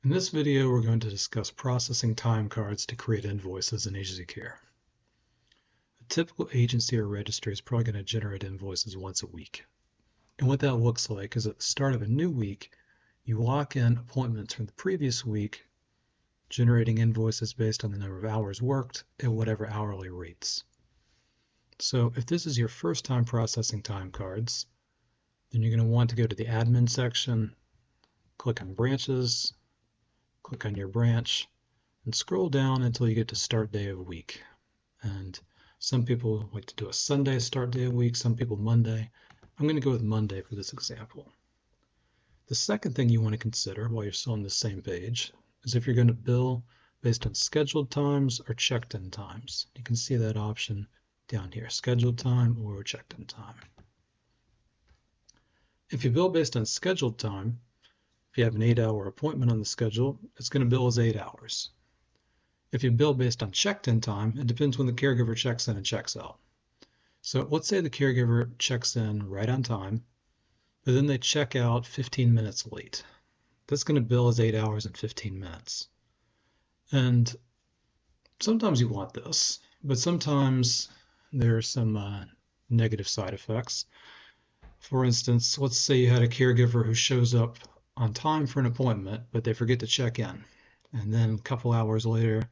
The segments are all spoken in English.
In this video, we're going to discuss processing time cards to create invoices in HZCare. A typical agency or registry is probably going to generate invoices once a week. And what that looks like is at the start of a new week, you lock in appointments from the previous week, generating invoices based on the number of hours worked at whatever hourly rates. So if this is your first time processing time cards, then you're going to want to go to the admin section, click on branches, click on your branch, and scroll down until you get to start day of week. And some people like to do a Sunday start day of week, some people Monday. I'm going to go with Monday for this example. The second thing you want to consider while you're still on the same page is if you're going to bill based on scheduled times or checked-in times. You can see that option down here, scheduled time or checked-in time. If you bill based on scheduled time, if you have an 8-hour appointment on the schedule, it's going to bill as 8 hours. If you bill based on checked-in time, it depends when the caregiver checks in and checks out. So let's say the caregiver checks in right on time, but then they check out 15 minutes late. That's going to bill as 8 hours and 15 minutes. And sometimes you want this, but sometimes there are some negative side effects. For instance, let's say you had a caregiver who shows up on time for an appointment, but they forget to check in. And then a couple hours later,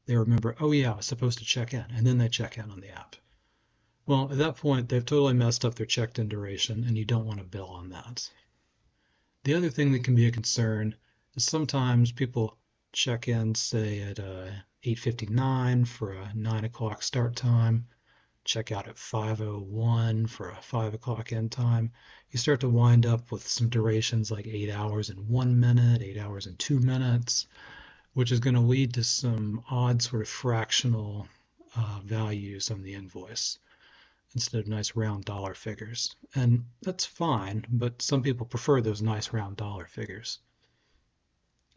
they remember, oh yeah, I was supposed to check in. And then they check in on the app. Well, at that point, they've totally messed up their checked-in duration, and you don't want to bill on that. The other thing that can be a concern is sometimes people check in, say, at 8:59 for a 9 o'clock start time, check out at 5:01 for a 5 o'clock end time. You start to wind up with some durations like 8 hours and 1 minute, 8 hours and 2 minutes, which is going to lead to some odd sort of fractional values on the invoice instead of nice round dollar figures. And that's fine, but some people prefer those nice round dollar figures.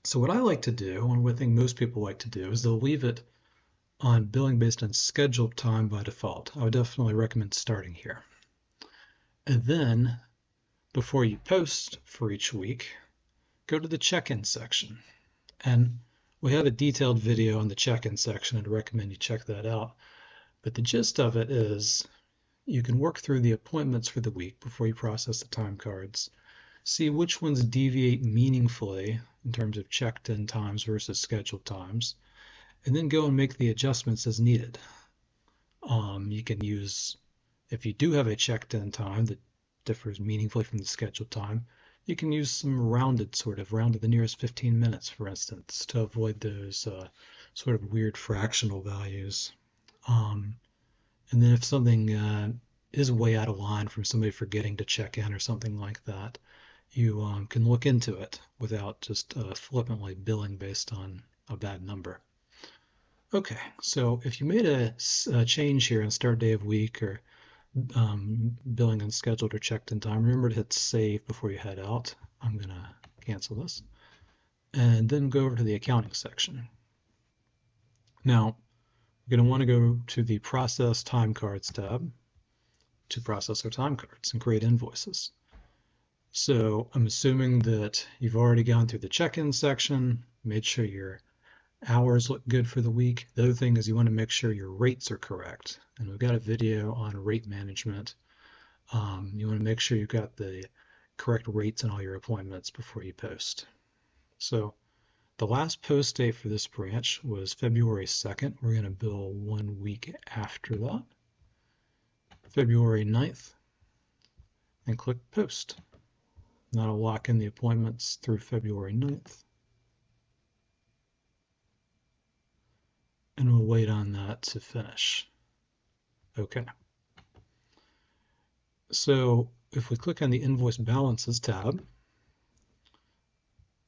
So what I like to do, and what I think most people like to do, is they'll leave it on billing based on scheduled time by default. I would definitely recommend starting here. And then, before you post for each week, go to the check-in section. And we have a detailed video on the check-in section. I'd recommend you check that out. But the gist of it is you can work through the appointments for the week before you process the time cards, see which ones deviate meaningfully in terms of checked-in times versus scheduled times, and then go and make the adjustments as needed. You can use, if you do have a checked-in time that differs meaningfully from the scheduled time, you can use some rounded to the nearest 15 minutes, for instance, to avoid those sort of weird fractional values. And then if something is way out of line from somebody forgetting to check in or something like that, you can look into it without just flippantly billing based on a bad number. Okay, so if you made a change here in start day of week or billing unscheduled or checked in time, remember to hit save before you head out. I'm going to cancel this. And then go over to the accounting section. Now, we're going to want to go to the Process Time Cards tab to process our time cards and create invoices. So I'm assuming that you've already gone through the check-in section, made sure your hours look good for the week. The other thing is you want to make sure your rates are correct. And we've got a video on rate management. You want to make sure you've got the correct rates in all your appointments before you post. So the last post date for this branch was February 2nd. We're going to bill 1 week after that, February 9th, and click post. That'll lock in the appointments through February 9th. And we'll wait on that to finish. Okay. So if we click on the Invoice Balances tab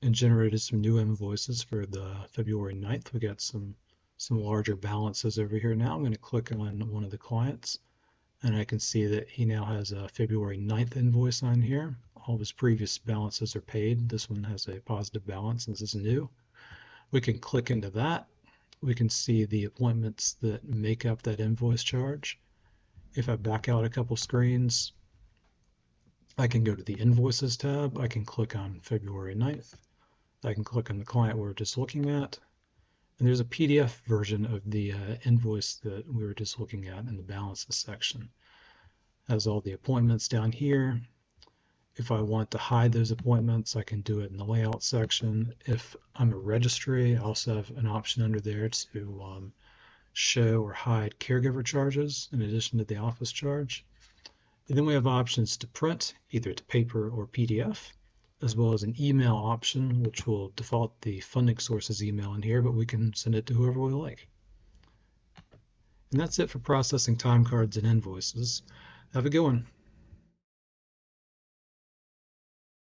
and generated some new invoices for the February 9th, we got some larger balances over here now. I'm going to click on one of the clients, and I can see that he now has a February 9th invoice on here. All of his previous balances are paid. This one has a positive balance, and this is new. We can click into that. We can see the appointments that make up that invoice charge. If I back out a couple screens, I can go to the Invoices tab. I can click on February 9th. I can click on the client we're just looking at, and there's a PDF version of the invoice that we were just looking at in the balances section. It has all the appointments down here. If I want to hide those appointments, I can do it in the layout section. If I'm a registry, I also have an option under there to show or hide caregiver charges in addition to the office charge. And then we have options to print, either to paper or PDF, as well as an email option, which will default the funding sources email in here, but we can send it to whoever we like. And that's it for processing time cards and invoices. Have a good one.